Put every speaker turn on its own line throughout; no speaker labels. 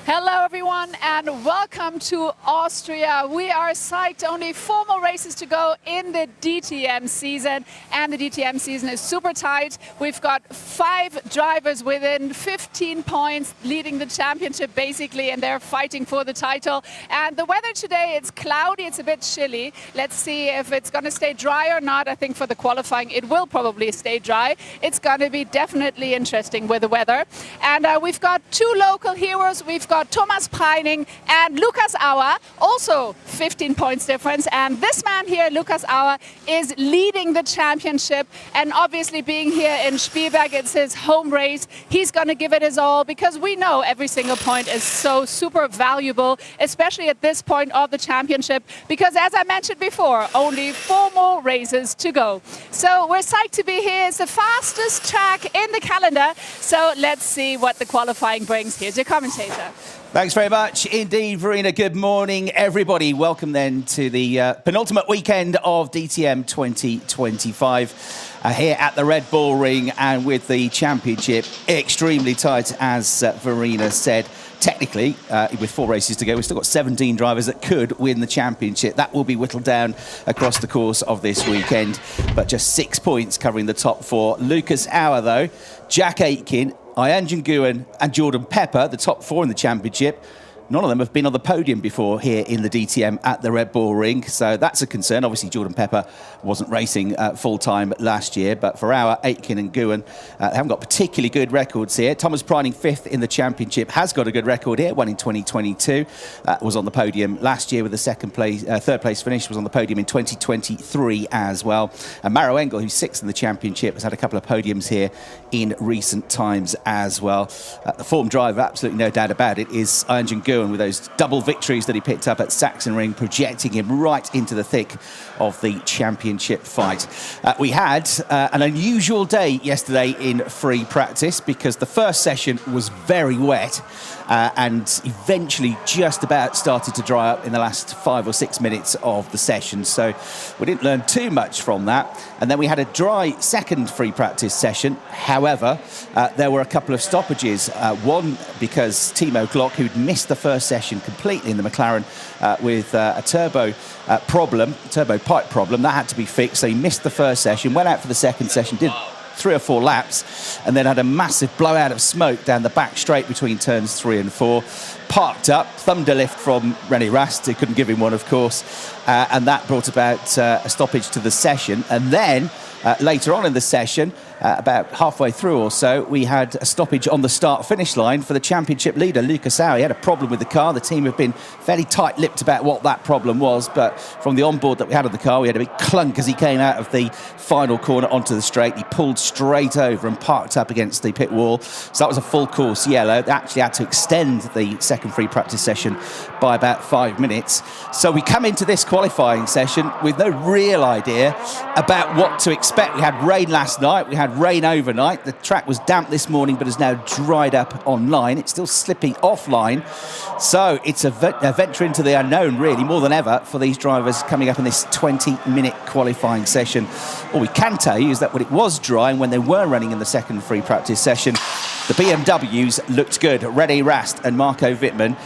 Hello everyone and welcome to Austria. We are psyched, only 4 more races to go in the DTM season, and the DTM season is super tight. We've got 5 drivers within 15 points leading the championship basically, and they're fighting for the title. And the weather today, it's cloudy, it's a bit chilly. Let's see if it's going to stay dry or not. I think for the qualifying it will probably stay dry. It's going to be definitely interesting with the weather. And we've got 2 local heroes. We've got Thomas Preining and Lukas Auer, also 15 points difference. And this man here, Lukas Auer, is leading the championship. And obviously being here in Spielberg, it's his home race. He's going to give it his all because we know every single point is so super valuable, especially at this point of the championship. Because as I mentioned before, only 4 more races to go. So we're psyched to be here. It's the fastest track in the calendar. So let's see what the qualifying brings. Here's your commentator.
Thanks very much indeed, Verena. Good morning, everybody. Welcome then to the penultimate weekend of DTM 2025 here at the Red Bull Ring, and with the championship extremely tight, as Verena said. Technically, with 4 races to go, we've still got 17 drivers that could win the championship. That will be whittled down across the course of this weekend, but just 6 points covering the top 4. Lukas Auer, though, Jack Aitken, Ian Nguyen and Jordan Pepper, the top 4 in the championship. None of them have been on the podium before here in the DTM at the Red Bull Ring, so that's a concern. Obviously, Jordan Pepper wasn't racing full-time last year, but for Auer, Aitken and Nguyen, they haven't got particularly good records here. Thomas Preining, 5th in the championship, has got a good record here, won in 2022. Was on the podium last year with a third place finish, was on the podium in 2023 as well. And Maro Engel, who's 6th in the championship, has had a couple of podiums here in recent times as well. The form driver, absolutely no doubt about it, is Ian Nguyen, with those double victories that he picked up at Sachsenring, projecting him right into the thick of the championship fight. We had an unusual day yesterday in free practice because the first session was very wet and eventually just about started to dry up in the last 5 or 6 minutes of the session. So we didn't learn too much from that. And then we had a dry second free practice session. However, there were a couple of stoppages. One because Timo Glock, who'd missed the first session completely in the McLaren with a turbo pipe problem, that had to be fixed. So he missed the first session, went out for the second session, did 3 or 4 laps, and then had a massive blowout of smoke down the back straight between turns 3 and 4. Parked up, thumbed a lift from René Rast, who couldn't give him one, of course, and that brought about a stoppage to the session. And then later on in the session, about halfway through or so, we had a stoppage on the start-finish line for the championship leader, Lukas Auer. He had a problem with the car. The team have been fairly tight-lipped about what that problem was, but from the onboard that we had of the car, we had a big clunk as he came out of the final corner onto the straight. He pulled straight over and parked up against the pit wall. So that was a full course yellow. They actually had to extend the second free practice session by about 5 minutes. So we come into this qualifying session with no real idea about what to expect. We had rain last night. We had rain overnight. The track was damp this morning but has now dried up online. It's still slipping offline. So it's a venture into the unknown, really, more than ever for these drivers coming up in this 20-minute qualifying session. All we can tell you is that when it was dry and when they were running in the second free practice session, the BMWs looked good. René Rast and Marco Wittmann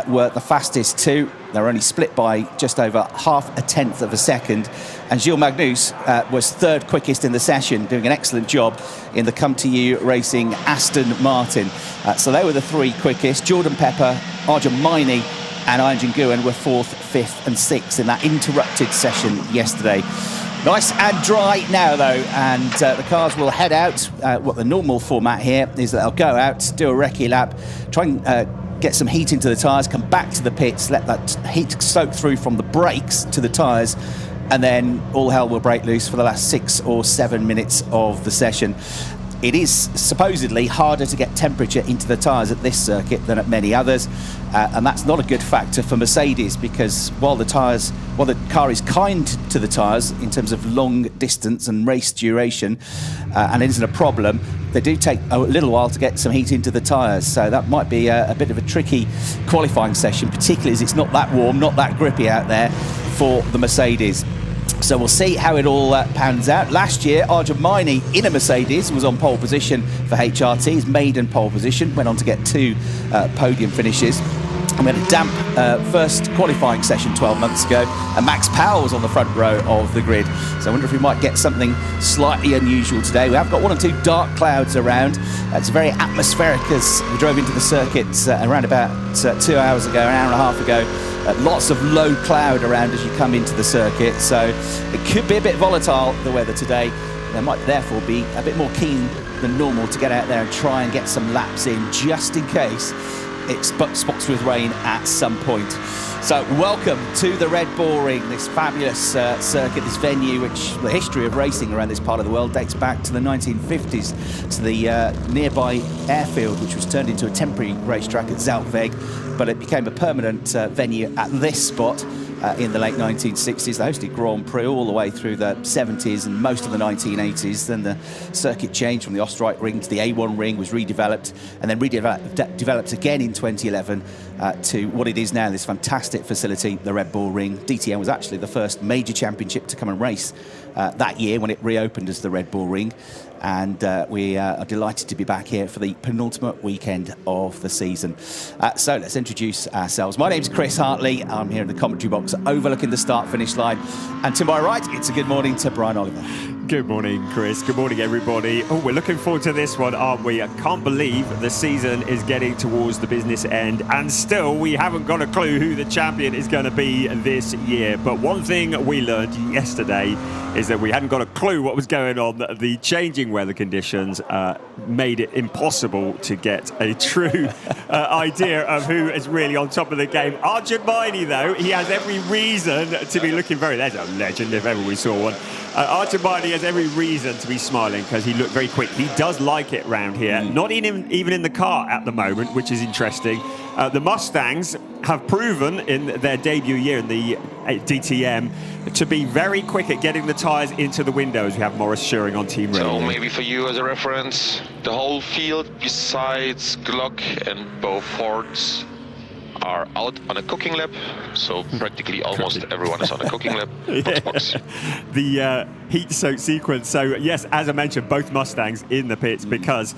were the fastest 2. They were only split by just over half a tenth of a second. And Gilles Magnus was 3rd quickest in the session, doing an excellent job in the Come To You Racing Aston Martin. So they were the 3 quickest. Jordan Pepper, Arjun Maini and Ian Nguyen were 4th, 5th and 6th in that interrupted session yesterday. Nice and dry now, though, and the cars will head out. What the normal format here is that they'll go out, do a recce lap, try and get some heat into the tyres, come back to the pits, let that heat soak through from the brakes to the tyres, and then all hell will break loose for the last 6 or 7 minutes of the session. It is supposedly harder to get temperature into the tyres at this circuit than at many others, and that's not a good factor for Mercedes, because while the car is kind to the tyres in terms of long distance and race duration, and it isn't a problem, they do take a little while to get some heat into the tyres. So that might be a bit of a tricky qualifying session, particularly as it's not that warm, not that grippy out there for the Mercedes. So we'll see how it all pans out. Last year, Arjun in a Mercedes was on pole position for HRT, his maiden pole position, went on to get 2 podium finishes. And we had a damp first qualifying session 12 months ago, and Max Powell was on the front row of the grid. So I wonder if we might get something slightly unusual today. We have got 1 or 2 dark clouds around. It's very atmospheric as we drove into the circuit around about 2 hours ago, an hour and a half ago. Lots of low cloud around as you come into the circuit, so it could be a bit volatile, the weather today. There might therefore be a bit more keen than normal to get out there and try and get some laps in, just in case it spots with rain at some point. So welcome to the Red Bull Ring, this fabulous circuit, this venue, which the history of racing around this part of the world dates back to the 1950s, to the nearby airfield, which was turned into a temporary racetrack at Zaltweg, but it became a permanent venue at this spot in the late 1960s. They hosted Grand Prix all the way through the 70s and most of the 1980s. Then the circuit changed from the Oostenrijk ring to the A1 ring, was redeveloped, and then developed again in 2011 to what it is now, this fantastic facility, the Red Bull Ring. DTM was actually the first major championship to come and race that year when it reopened as the Red Bull Ring. And we are delighted to be back here for the penultimate weekend of the season. So let's introduce ourselves. My name's Chris Hartley. I'm here in the commentary box overlooking the start-finish line. And to my right, it's a good morning to Brian Oliver.
Good morning, Chris. Good morning, everybody. Oh, we're looking forward to this one, aren't we? I can't believe the season is getting towards the business end, and still we haven't got a clue who the champion is going to be this year. But one thing we learned yesterday is that we hadn't got a clue what was going on. The changing weather conditions made it impossible to get a true idea of who is really on top of the game. Arjun, though, he has every reason to be looking very... There's a legend if ever we saw one. Arjun has every reason to be smiling because he looked very quick. He does like it round here, not even in the car at the moment, which is interesting. The Mustangs have proven in their debut year in the DTM to be very quick at getting the tyres into the windows. We have Morris Schuring on Team Radio.
So maybe for you as a reference, the whole field besides Glock and Beau Fords are out on a cooking lap, so practically almost everyone is on a cooking lap. Box.
The heat soak sequence. So yes, as I mentioned, both Mustangs in the pits because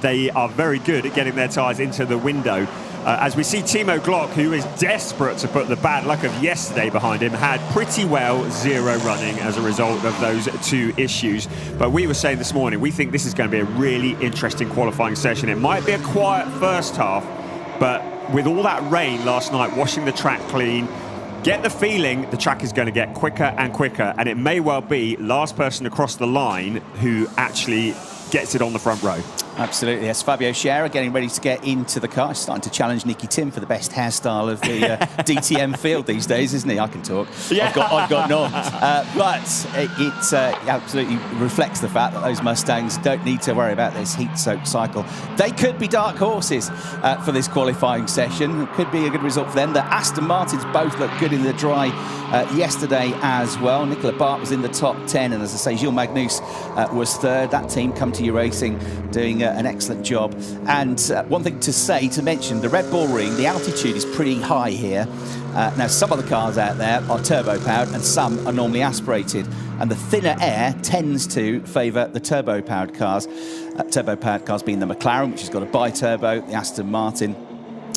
they are very good at getting their tyres into the window. As we see Timo Glock, who is desperate to put the bad luck of yesterday behind him, had pretty well 0 running as a result of those 2 issues. But we were saying this morning, we think this is going to be a really interesting qualifying session. It might be a quiet first half, but with all that rain last night washing the track clean, get the feeling the track is going to get quicker and quicker, and it may well be last person across the line who actually gets it on the front row.
Absolutely, yes. Fabio Scherer getting ready to get into the car. He's starting to challenge Nicky Tim for the best hairstyle of the DTM field these days, isn't he? I can talk. Yeah. I've got none. But it absolutely reflects the fact that those Mustangs don't need to worry about this heat-soaked cycle. They could be dark horses for this qualifying session. It could be a good result for them. The Aston Martins both looked good in the dry yesterday as well. Nicola Bart was in the top 10, and as I say, Gilles Magnus was third. That team, Come To You Racing, doing an excellent job. And one thing to mention, the Red Bull Ring, the altitude is pretty high here. Now, some of the cars out there are turbo-powered and some are normally aspirated. And the thinner air tends to favour the turbo-powered cars. Turbo-powered cars being the McLaren, which has got a bi-turbo, the Aston Martin,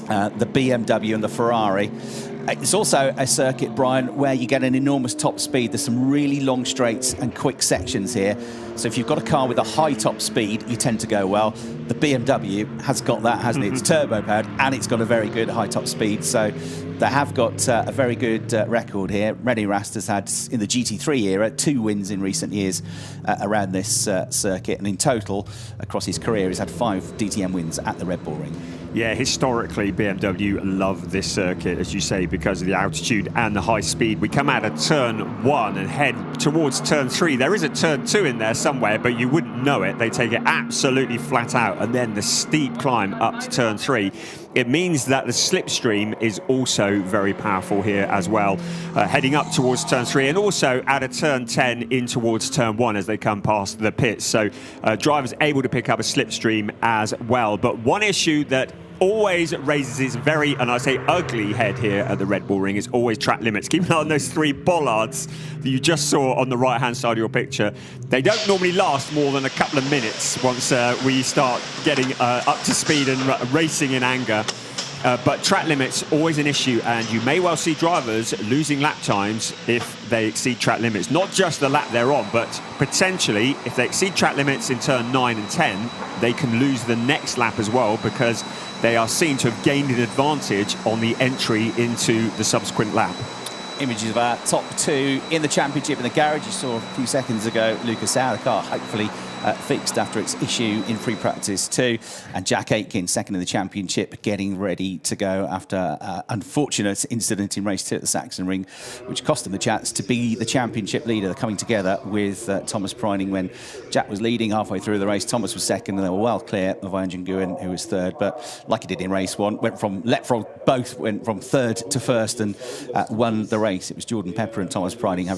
the BMW and the Ferrari. It's also a circuit, Brian, where you get an enormous top speed. There's some really long straights and quick sections here. So if you've got a car with a high top speed, you tend to go well. The BMW has got that, hasn't it? It's turbo-powered and it's got a very good high top speed. So they have got a very good record here. René Rast has had, in the GT3 era, 2 wins in recent years around this circuit. And in total, across his career, he's had 5 DTM wins at the Red Bull Ring.
Yeah, historically, BMW love this circuit, as you say, because of the altitude and the high speed. We come out of turn 1 and head towards turn 3. There is a turn 2 in there somewhere, but you wouldn't know it. They take it absolutely flat out, and then the steep climb up to turn 3. It means that the slipstream is also very powerful here as well, heading up towards turn 3 and also out of turn 10 in towards turn 1 as they come past the pits. So drivers able to pick up a slipstream as well. But one issue that always raises its very, and I say ugly head here at the Red Bull Ring, is always track limits. Keep an eye on those 3 bollards that you just saw on the right-hand side of your picture. They don't normally last more than a couple of minutes once we start getting up to speed and racing in anger. But track limits, always an issue, and you may well see drivers losing lap times if they exceed track limits. Not just the lap they're on, but potentially, if they exceed track limits in turn 9 and 10, they can lose the next lap as well, because they are seen to have gained an advantage on the entry into the subsequent lap.
Images of our top 2 in the championship in the garage. You saw a few seconds ago Lucas Sauer, the car hopefully fixed after its issue in free practice 2, and Jack Aitken, second in the championship, getting ready to go after unfortunate incident in race 2 at the Saxon Ring, which cost him the chance to be the championship leader. They're coming together with Thomas Preining. When Jack was leading halfway through the race, Thomas was second, and they were well clear of Ian Nguyen, who was third. But like he did in race 1, both went from third to first and won the race. It was Jordan Pepper and Thomas Preining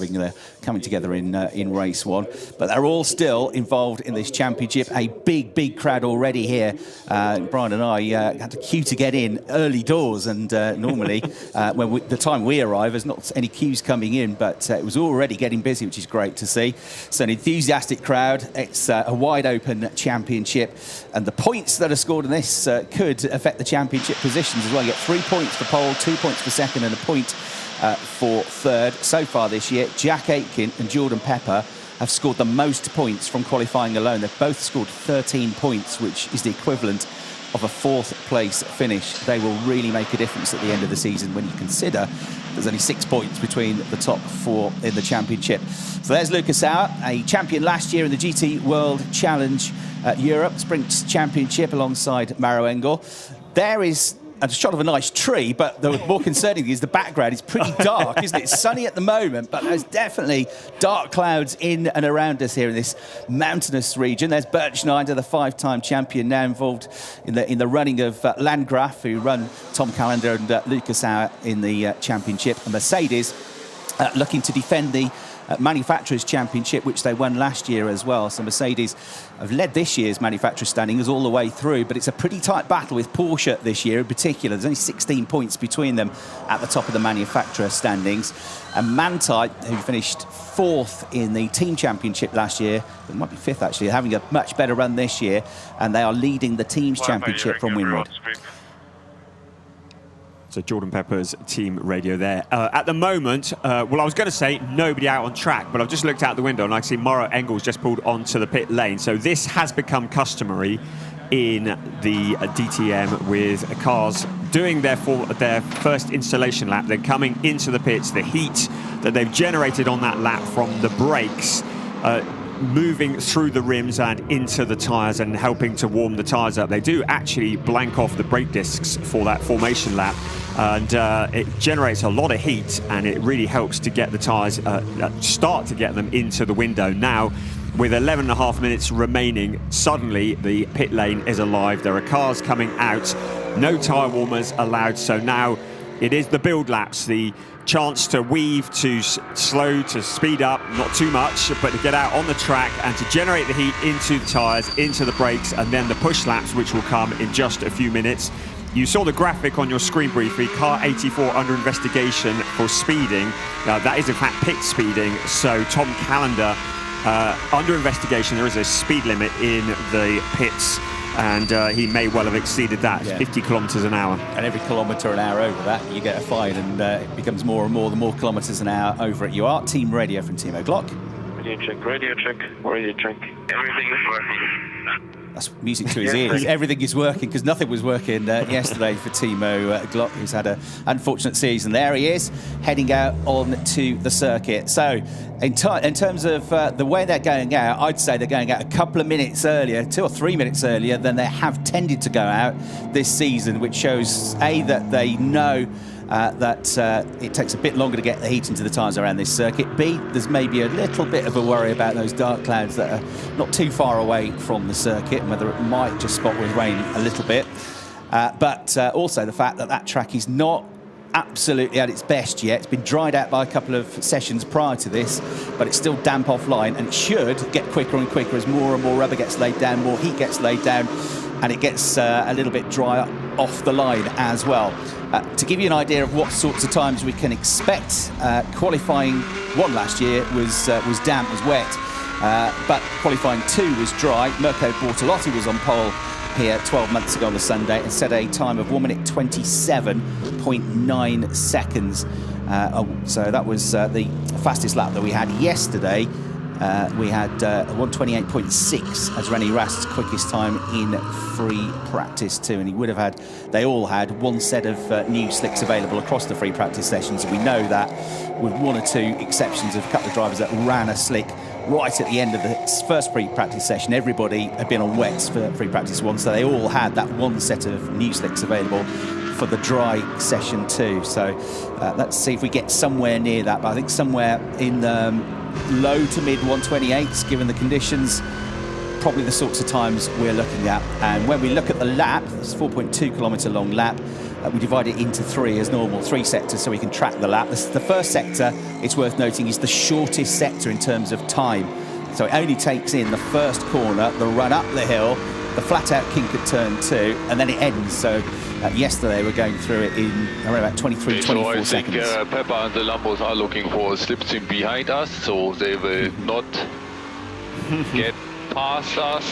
coming together in race 1. But they're all still involved in this championship. A big crowd already here. Brian and I had to queue to get in early doors, and normally the time we arrive, there's not any queues coming in, but it was already getting busy, which is great to see. So an enthusiastic crowd. It's a wide open championship, and the points that are scored in this could affect the championship positions as well. You get 3 points for pole, 2 points for second, and a point for third. So far this year, Jack Aitken and Jordan Pepper have scored the most points from qualifying alone. They've both scored 13 points, which is the equivalent of a 4th place finish. They will really make a difference at the end of the season when you consider there's only 6 points between the top 4 in the championship. So there's Lucas Sauer, a champion last year in the GT World Challenge Europe Sprint Championship alongside Maro Engel. There is a shot of a nice tree, but the more concerning thing is the background is pretty dark, isn't it? It's sunny at the moment, but there's definitely dark clouds in and around us here in this mountainous region. There's Bert Schneider, the 5-time champion, now involved in the running of Landgraf, who run Tom Callender and Lucas Sauer in the championship. And Mercedes looking to defend the Manufacturers' Championship, which they won last year as well. So Mercedes have led this year's Manufacturers' standings all the way through, but it's a pretty tight battle with Porsche this year in particular. There's only 16 points between them at the top of the Manufacturer standings. And Manthey, who finished 4th in the Team Championship last year, it might be 5th actually, having a much better run this year, and they are leading the Teams Championship from Winwood.
So Jordan Pepper's team radio there. At the moment, well, I was going to say nobody out on track, but I've just looked out the window and I see Maro Engel's just pulled onto the pit lane. So this has become customary in the DTM, with cars doing their first installation lap, then coming into the pits, the heat that they've generated on that lap from the brakes, moving through the rims and into the tyres and helping to warm the tyres up. They do actually blank off the brake discs for that formation lap, and it generates a lot of heat, and it really helps to get the tyres, start to get them into the window. Now, with 11.5 minutes remaining, suddenly the pit lane is alive. There are cars coming out, no tyre warmers allowed, so now it is the build laps, the chance to weave, to slow, to speed up, not too much, but to get out on the track and to generate the heat into the tyres, into the brakes, and then the push laps, which will come in just a few minutes. You saw the graphic on your screen briefly, car 84 under investigation for speeding. That is in fact pit speeding, so Tom Callender under investigation. There is a speed limit in the pits, and he may well have exceeded that. It's 50 kilometres an hour. And
every kilometre an hour over that, you get a fine, and it becomes more and more the more kilometres an hour over it you are. Team radio from Timo Glock.
Radio check, radio check, radio check. Everything is working.
That's music to his ears. Everything is working, because nothing was working yesterday for Timo Glock, who's had an unfortunate season. There he is, heading out on to the circuit. So in terms of the way they're going out, I'd say they're going out a couple of minutes earlier, 2 or 3 minutes earlier than they have tended to go out this season, which shows, A, that they know that it takes a bit longer to get the heat into the tyres around this circuit. B, there's maybe a little bit of a worry about those dark clouds that are not too far away from the circuit, and whether it might just spot with rain a little bit. But also the fact that that track is not absolutely at its best yet. It's been dried out by a couple of sessions prior to this, but it's still damp offline, and it should get quicker and quicker as more and more rubber gets laid down, more heat gets laid down. and it gets a little bit drier off the line as well. To give you an idea of what sorts of times we can expect, qualifying 1 last year was damp, was wet, but qualifying 2 was dry. Mirko Bortolotti was on pole here 12 months ago on the Sunday and set a time of 1 minute 27.9 seconds. So that was the fastest lap that we had yesterday. We had 1:28.6 as René Rast's quickest time in free practice too, and he would have had, they all had one set of new slicks available across the free practice sessions. We know that with 1 or 2 exceptions of a couple of drivers that ran a slick right at the end of the first free practice session. Everybody had been on wets for free practice 1, so they all had that one set of new slicks available for the dry session too. So let's see if we get somewhere near that, but I think somewhere in the low to mid 128s, given the conditions, probably the sorts of times we're looking at. And when we look at the lap, it's a 4.2 kilometre long lap. We divide it into 3 as normal, 3 sectors, so we can track the lap. The first sector, it's worth noting, is the shortest sector in terms of time. So it only takes in the first corner, the run up the hill, the flat out kink at turn 2, and then it ends. So yesterday we're going through it in around about 23, 24 seconds.
I think Pepper and the Lambos are looking for a slipstream behind us, so they will not get past us.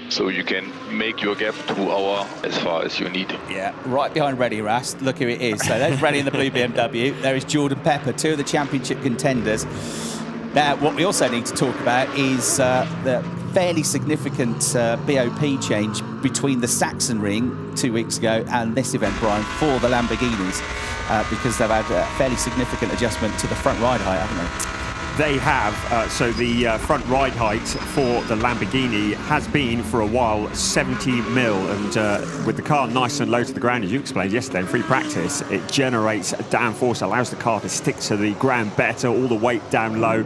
So you can make your gap 2 hours as far as you need.
Yeah, right behind René Rast. Look who it is. So there's René in the blue BMW. There is Jordan Pepper, 2 of the championship contenders. Now, what we also need to talk about is the fairly significant BOP change between the Saxon Ring 2 weeks ago and this event, Brian, for the Lamborghinis, because they've had a fairly significant adjustment to the front ride height, haven't they?
They have. So the front ride height for the Lamborghini has been for a while 70 mil, and with the car nice and low to the ground, as you explained yesterday in free practice, it generates a downforce, allows the car to stick to the ground better, all the weight down low.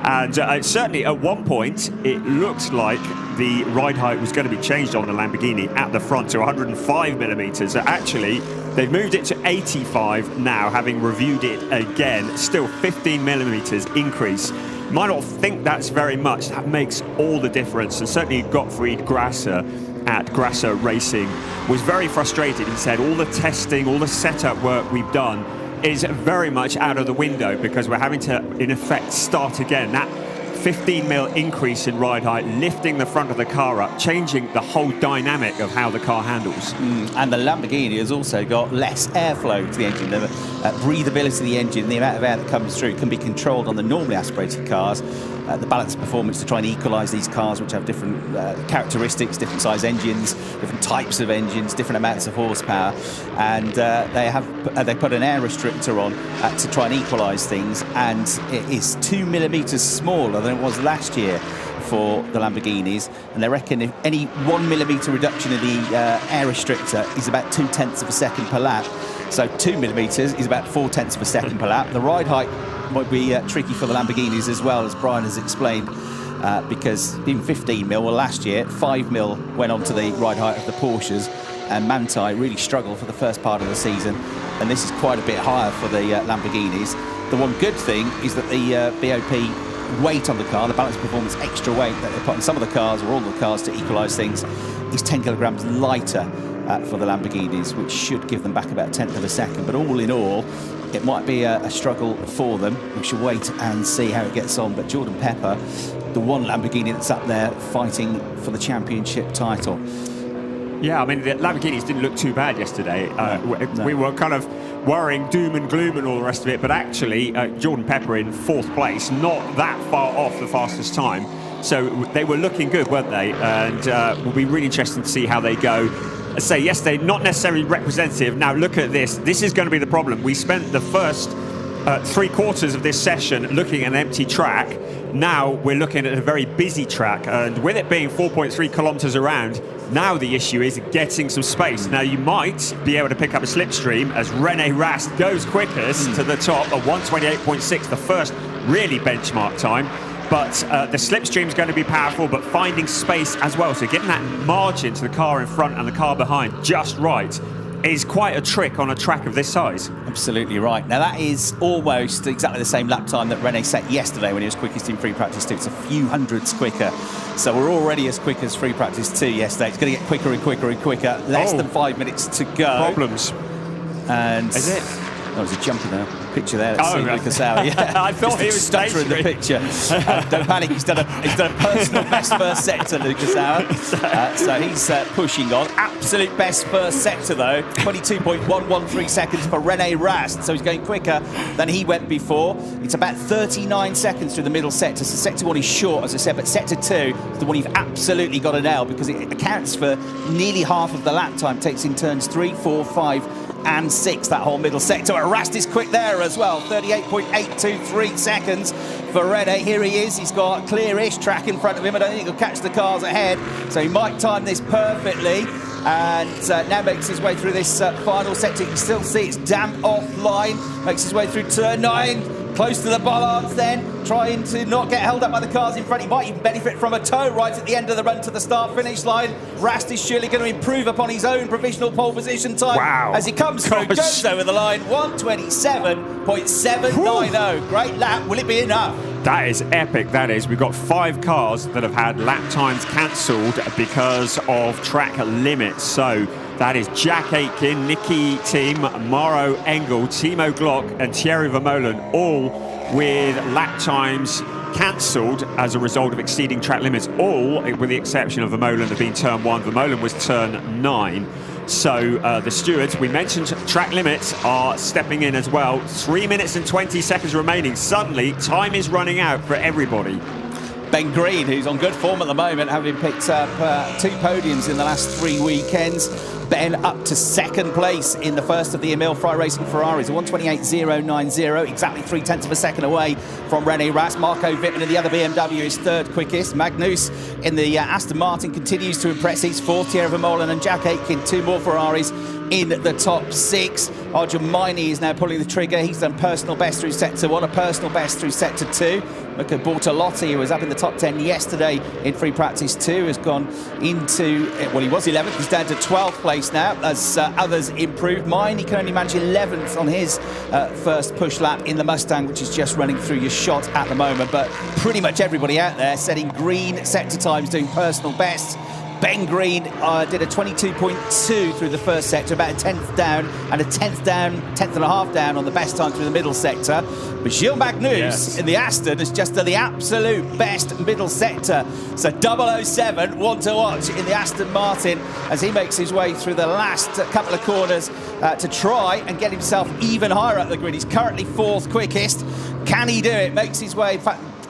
And certainly at one point it looked like the ride height was going to be changed on the Lamborghini at the front to 105 millimeters. So actually they've moved it to 85 now, having reviewed it again. Still 15 millimeters increase. You might not think that's very much. That makes all the difference. And certainly Gottfried Grasser at Grasser Racing was very frustrated. He said all the testing, all the setup work we've done is very much out of the window because we're having to, in effect, start again. That 15 mil increase in ride height, lifting the front of the car up, changing the whole dynamic of how the car handles.
And the Lamborghini has also got less airflow to the engine. The breathability of the engine, the amount of air that comes through, can be controlled on the normally aspirated cars. The balanced performance to try and equalise these cars, which have different characteristics, different size engines, different types of engines, different amounts of horsepower, and they put an air restrictor on to try and equalise things, and it is 2 millimeters smaller than it was last year for the Lamborghinis, and they reckon if any 1 millimeter reduction in the air restrictor is about 0.2 of a second per lap. So 2 millimeters is about 0.4 of a second per lap. The ride height might be tricky for the Lamborghinis as well, as Brian has explained, because even 15 mil, well, last year 5 mil went on to the ride height of the Porsches, and Manthey really struggled for the first part of the season, and this is quite a bit higher for the Lamborghinis. The one good thing is that the BOP weight on the car, the balanced performance extra weight that they put on some of the cars, or all the cars, to equalise things, is 10 kilograms lighter for the Lamborghinis, which should give them back about 1/10 of a second. But all in all, it might be a struggle for them. We should wait and see how it gets on. But Jordan Pepper, the one Lamborghini that's up there fighting for the championship title.
Yeah, I mean, the Lamborghinis didn't look too bad yesterday. We were kind of worrying doom and gloom and all the rest of it, but actually Jordan Pepper in 4th place, not that far off the fastest time. So they were looking good, weren't they? And will be really interesting to see how they go. I say yesterday, not necessarily representative. Now look at this. This is going to be the problem. We spent the first 3/4 of this session looking at an empty track. Now we're looking at a very busy track, and with it being 4.3 kilometers around, now the issue is getting some space. Now you might be able to pick up a slipstream as René Rast goes quickest to the top at 1:28.6, the first really benchmark time. But the slipstream is going to be powerful, but finding space as well, so getting that margin to the car in front and the car behind just right is quite a trick on a track of this size.
Absolutely right. Now that is almost exactly the same lap time that Rene set yesterday when he was quickest in free practice 2. It's a few hundredths quicker. So we're already as quick as free practice 2 yesterday. It's going to get quicker and quicker and quicker. Less than 5 minutes to go.
Problems.
And
is it?
There was a jump in the picture there. Let's see Lucas Sauer. Yeah.
I thought he was
stutter in the picture. Don't panic. He's done a personal best first sector, Lucas Sauer. So he's pushing on. Absolute best first sector though. 22.113 seconds for Rene Rast. So he's going quicker than he went before. It's about 39 seconds through the middle sector. So sector 1 is short, as I said, but sector 2 is the one you've absolutely got to nail because it accounts for nearly half of the lap time. Takes in turns 3, 4, 5. And 6, that whole middle sector. Rast is quick there as well. 38.823 seconds for Rene. Here he is. He's got clearish track in front of him. I don't think he'll catch the cars ahead. So he might time this perfectly. And now makes his way through this final sector. You can still see it's damp offline. Makes his way through turn 9. Close to the bollards then, trying to not get held up by the cars in front. He might even benefit from a tow right at the end of the run to the start-finish line. Rast is surely going to improve upon his own provisional pole position time as he comes through, goes over the line, 127.790. Great lap, will it be enough?
That is epic, that is. We've got 5 cars that have had lap times cancelled because of track limits. So that is Jack Aitken, Nicky Thiem, Mauro Engel, Timo Glock and Thierry Vermeulen, all with lap times cancelled as a result of exceeding track limits, all with the exception of Vermeulen have been turn 1. Vermeulen was turn 9. So the stewards, we mentioned track limits are stepping in as well. 3 minutes and 20 seconds remaining. Suddenly, time is running out for everybody.
Ben Green, who's on good form at the moment, having picked up 2 podiums in the last 3 weekends. Ben up to 2nd place in the first of the Emil Frey Racing Ferraris, 128.090, exactly 0.3 of a second away from Rene Rast. Marco Wittmann in the other BMW is 3rd quickest. Magnus in the Aston Martin continues to impress. He's 4th. Thierry Vermeulen and Jack Aitken, 2 more Ferraris in the top 6. Arjun Maini is now pulling the trigger. He's done personal best through sector 1, a personal best through sector 2. Look at Bortolotti, who was up in the top 10 yesterday in free practice 2, has gone into, well, he was 11th, he's down to 12th place now as others improve. Mine, he can only manage 11th on his first push lap in the Mustang, which is just running through your shot at the moment. But pretty much everybody out there setting green sector times, doing personal bests. Ben Green did a 22.2 through the first sector, about a 10th down and a 10th and a half down on the best time through the middle sector. But Gilles Magnus in the Aston has just done the absolute best middle sector. So 007, one to watch in the Aston Martin as he makes his way through the last couple of corners to try and get himself even higher up the grid. He's currently 4th quickest. Can he do it? Makes his way...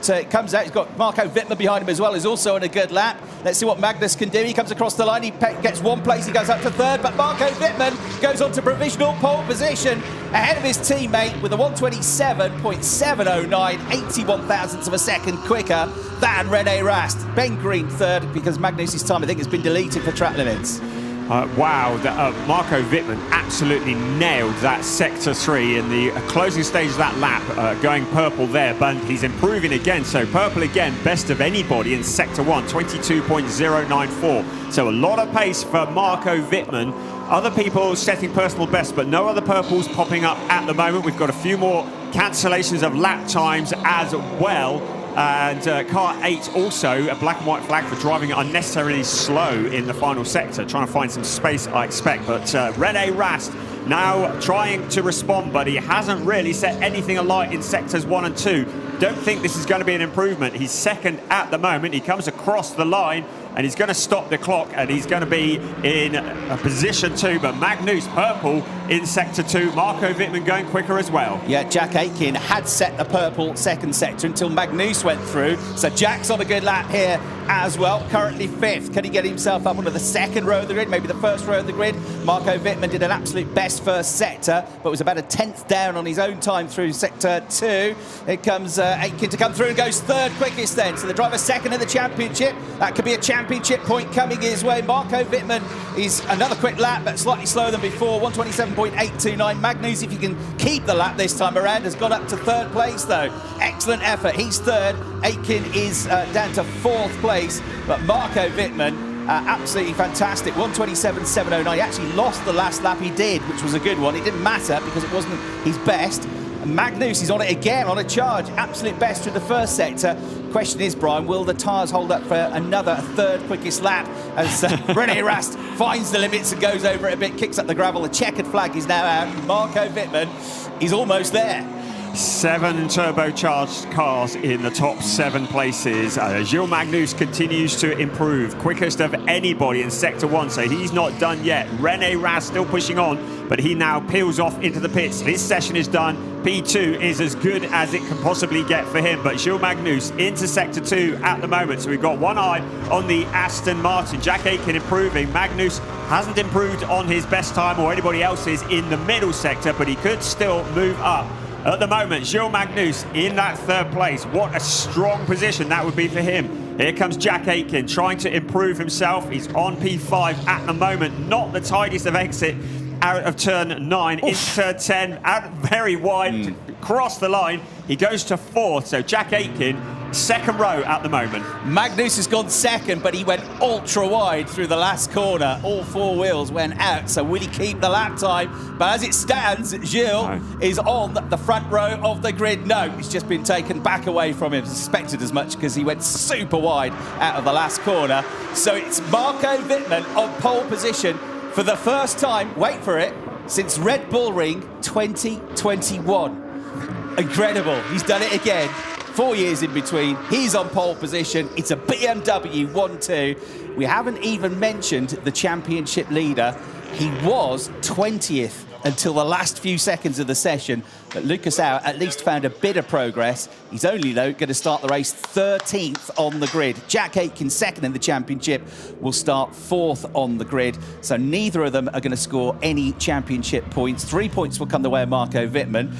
It comes out, he's got Marco Wittmann behind him as well, who's also in a good lap. Let's see what Magnus can do. He comes across the line, he gets 1 place, he goes up to 3rd, but Marco Wittmann goes on to provisional pole position ahead of his teammate with a 127.709, 81 thousandths of a second quicker than Rene Rast. Ben Green 3rd because Magnus's time, I think, has been deleted for track limits.
Wow, Marco Wittmann absolutely nailed that sector 3 in the closing stage of that lap, going purple there, but he's improving again. So purple again, best of anybody in sector 1, 22.094. So a lot of pace for Marco Wittmann. Other people setting personal best, but no other purples popping up at the moment. We've got a few more cancellations of lap times as well. And car 8 also, a black and white flag for driving unnecessarily slow in the final sector, trying to find some space, I expect. But Rene Rast now trying to respond, but he hasn't really set anything alight in sectors 1 and 2. Don't think this is going to be an improvement. He's 2nd at the moment. He comes across the line and he's going to stop the clock and he's going to be in a position 2. But Magnus purple in sector 2. Marco Wittmann going quicker as well.
Yeah, Jack Aitken had set the purple 2nd sector until Magnus went through. So Jack's on a good lap here as well. Currently 5th. Can he get himself up onto the 2nd row of the grid? Maybe the 1st row of the grid. Marco Wittmann did an absolute best first sector, but was about a 10th down on his own time through sector 2. It comes Aitken to come through and goes 3rd quickest then. So the driver 2nd in the championship. That could be a championship point coming his way. Marco Wittmann is another quick lap, but slightly slower than before. 127.829. Magnus, if you can keep the lap this time around, has gone up to 3rd place though. Excellent effort. He's 3rd. Aitken is down to 4th place, but Marco Wittmann Absolutely fantastic. 1:27.709. He actually lost the last lap he did, which was a good one. It didn't matter because it wasn't his best. And Magnus is on it again, on a charge. Absolute best through the first sector. Question is, Brian, will the tyres hold up for another third quickest lap as René Rast finds the limits and goes over it a bit, kicks up the gravel. The checkered flag is now out. Marco Wittmann is almost there.
7 turbocharged cars in the top 7 places. Gilles Magnus continues to improve, quickest of anybody in Sector 1, so he's not done yet. René Rast still pushing on, but he now peels off into the pits. His session is done. P2 is as good as it can possibly get for him, but Gilles Magnus into Sector 2 at the moment, so we've got one eye on the Aston Martin. Jack Aitken improving. Magnus hasn't improved on his best time or anybody else's in the middle sector, but he could still move up. At the moment, Gilles Magnus in that third place. What a strong position that would be for him. Here comes Jack Aitken trying to improve himself. He's on P5 at the moment. Not the tidiest of exit out of turn 9 into turn 10. Out very wide, cross the line. He goes to 4th. So Jack Aitken, second row at the moment.
Magnus has gone second, but he went ultra wide through the last corner. All 4 wheels went out, so will he keep the lap time? But as it stands, Gilles is on the front row of the grid. No, it's just been taken back away from him. Suspected as much because he went super wide out of the last corner. So it's Marco Wittmann on pole position for the first time, wait for it, since Red Bull Ring 2021. Incredible, he's done it again. 4 years in between, he's on pole position. It's a BMW 1-2. We haven't even mentioned the championship leader. He was 20th until the last few seconds of the session, but Lucas Auer at least found a bit of progress. He's only, though, going to start the race 13th on the grid. Jack Aitken, second in the championship, will start 4th on the grid. So neither of them are going to score any championship points. 3 points will come the way of Marco Wittmann.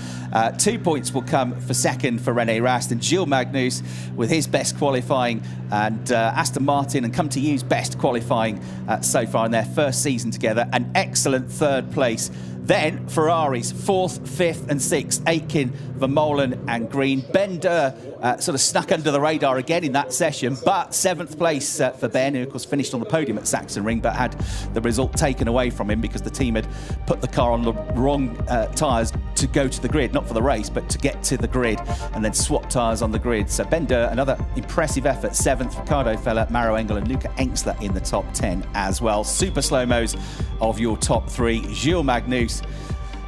2 points will come for second for René Rast, and Gilles Magnus with his best qualifying, and Aston Martin and Come To You's best qualifying so far in their first season together. An excellent third place. Then Ferraris, 4th, 5th and 6th, Aitken, Vermeulen and Green. Ben Durr sort of snuck under the radar again in that session, but 7th place for Ben, who of course finished on the podium at Sachsenring, but had the result taken away from him because the team had put the car on the wrong tyres to go to the grid, not for the race, but to get to the grid, and then swap tyres on the grid. So Ben Durr, another impressive effort, 7th, Ricardo Feller, Maro Engel and Luca Engstler in the top 10 as well. Super slow-mos of your top 3. Gilles Magnus,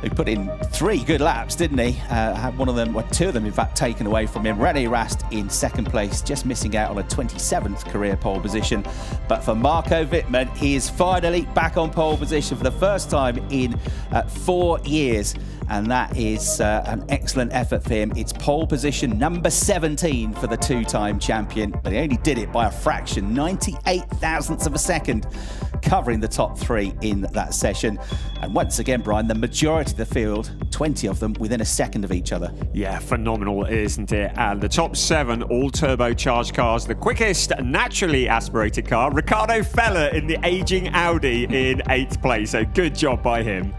who put in 3 good laps, didn't he? Had one of them, well, 2 of them, in fact, taken away from him. René Rast in second place, just missing out on a 27th career pole position. But for Marco Wittmann, he is finally back on pole position for the first time in 4 years. And that is an excellent effort for him. It's pole position number 17 for the 2-time champion, but he only did it by a fraction, 98 thousandths of a second, covering the top 3 in that session. And once again, Brian, the majority of the field, 20 of them, within a second of each other.
Yeah, phenomenal, isn't it? And the top 7 all turbocharged cars. The quickest naturally aspirated car, Ricardo Feller in the aging Audi in 8th place. So good job by him.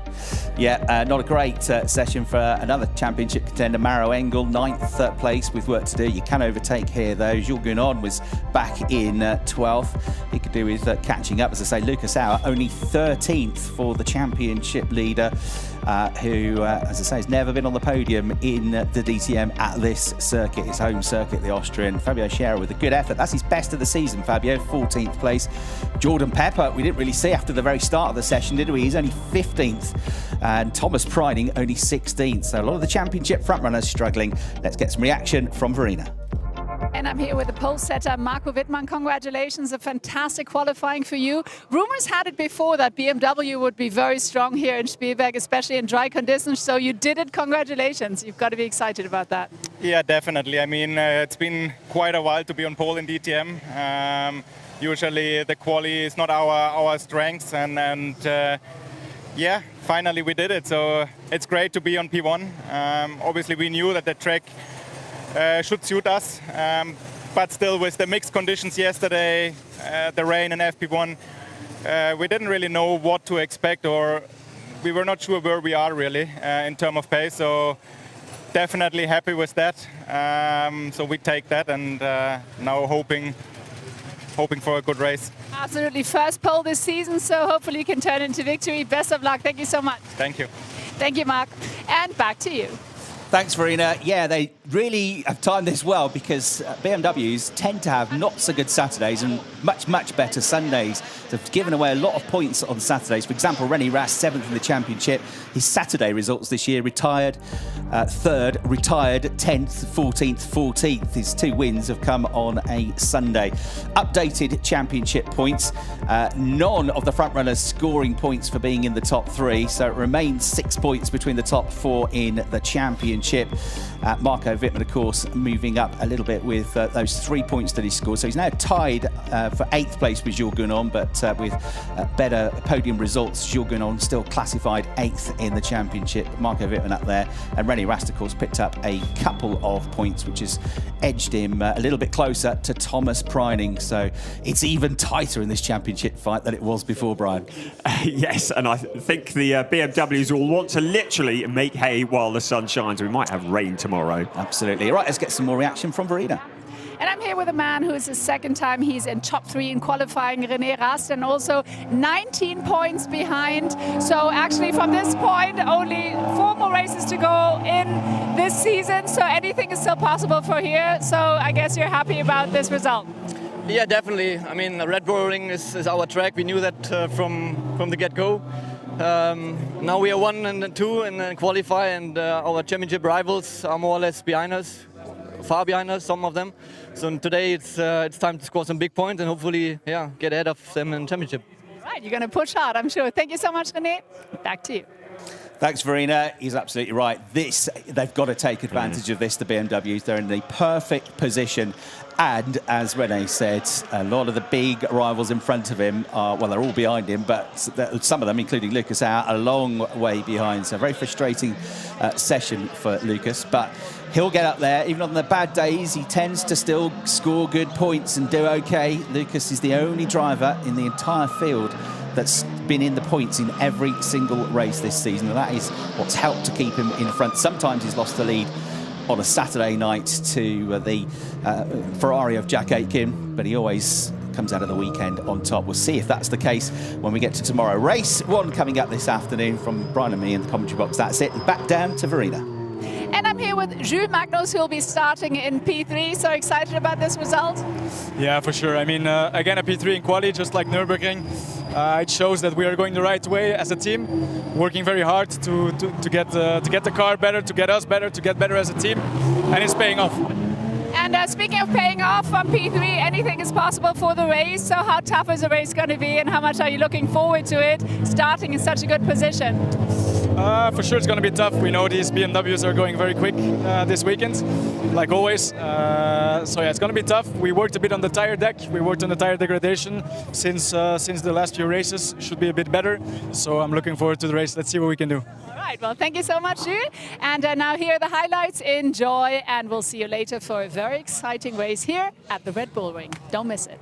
Yeah, not a great session for another championship contender, Maro Engel, 9th place with work to do. You can overtake here, though. Jules Gounon was back in 12th. He could do with catching up. As I say, Lucas Auer only 13th for the championship leader, who, as I say, has never been on the podium in the DTM at this circuit, his home circuit, the Austrian. Fabio Scherer with a good effort. That's his best of the season, Fabio, 14th place. Jordan Pepper, we didn't really see after the very start of the session, did we? He's only 15th. And Thomas Preining only 16th. So a lot of the championship frontrunners struggling. Let's get some reaction from Verena.
And I'm here with the pole setter, Marco Wittmann. Congratulations, a fantastic qualifying for you. Rumors had it before that BMW would be very strong here in Spielberg, especially in dry conditions. So you did it, congratulations. You've got to be excited about that.
Yeah, definitely. I mean, it's been quite a while to be on pole in DTM. Usually the quali is not our strengths, and yeah, finally we did it. So it's great to be on P1. Obviously we knew that the track should suit us, but still with the mixed conditions yesterday, the rain and FP1, we didn't really know what to expect, or we were not sure where we are really in terms of pace. So definitely happy with that. So we take that, and now hoping hoping for a good race.
Absolutely. First pole this season, so hopefully you can turn into victory. Best of luck. Thank you so much.
Thank you.
Thank you, Mark. And back to you.
Thanks, Verena. Yeah, they really have timed this well because BMWs tend to have not so good Saturdays and much better Sundays. They've given away a lot of points on Saturdays. For example, René Rast, 7th in the championship. His Saturday results this year: retired 3rd, retired 10th, 14th, 14th. His 2 wins have come on a Sunday. Updated championship points. None of the front runners scoring points for being in the top 3, so it remains 6 points between the top 4 in the championship. Marco Wittmann, of course, moving up a little bit with those 3 points that he scored. So he's now tied for 8th place with Jules Gounon, but with better podium results. Jules Gounon still classified 8th in the championship. Marco Wittmann up there. And René Rast, of course, picked up a couple of points, which has edged him a little bit closer to Thomas Preining. So it's even tighter in this championship fight than it was before, Brian.
Yes, and I think the BMWs will want to literally make hay while the sun shines. We might have rain tomorrow.
Absolutely. Right, let's get some more reaction from Verena.
And I'm here with a man who is the 2nd time he's in top 3 in qualifying, René Rast, and also 19 points behind. So actually from this point, only 4 more races to go in this season. So anything is still possible for here. So I guess you're happy about this result.
Yeah, definitely. I mean, Red Bull Ring is our track. We knew that from the get-go. Now we are 1 and 2 in qualify, and our championship rivals are more or less behind us, far behind us, some of them. So today it's time to score some big points and hopefully, yeah, get ahead of them in championship.
Right, you're going to push hard, I'm sure. Thank you so much, René. Back to you.
Thanks, Verena. He's absolutely right. They've got to take advantage of this, the BMWs. They're in the perfect position. And as René said, a lot of the big rivals in front of him are, well, they're all behind him, but some of them, including Lucas, are a long way behind. So a very frustrating session for Lucas. But he'll get up there. Even on the bad days, he tends to still score good points and do okay. Lucas is the only driver in the entire field that's been in the points in every single race this season, and that is what's helped to keep him in front. Sometimes he's lost the lead on a Saturday night to the Ferrari of Jack Aitken, but he always comes out of the weekend on top. We'll see if that's the case when we get to tomorrow. Race 1 coming up this afternoon from Brian and me in the commentary box. That's it. And back down to Verena.
And I'm here with Jules Magnus, who will be starting in P3. So excited about this result?
Yeah, for sure. I mean, again, a P3 in quali, just like Nürburgring. It shows that we are going the right way as a team, working very hard to get the car better, to get us better, to get better as a team, and it's paying off.
And speaking of paying off on P3, anything is possible for the race. So how tough is the race going to be, and how much are you looking forward to it, starting in such a good position?
For sure it's going to be tough. We know these BMWs are going very quick this weekend, like always. So yeah, it's going to be tough. We worked a bit on the tire deck. We worked on the tire degradation since the last few races. Should be a bit better. So I'm looking forward to the race. Let's see what we can do.
All right, well, thank you so much, Jules. And now here are the highlights. Enjoy, and we'll see you later for a very exciting race here at the Red Bull Ring. Don't miss it.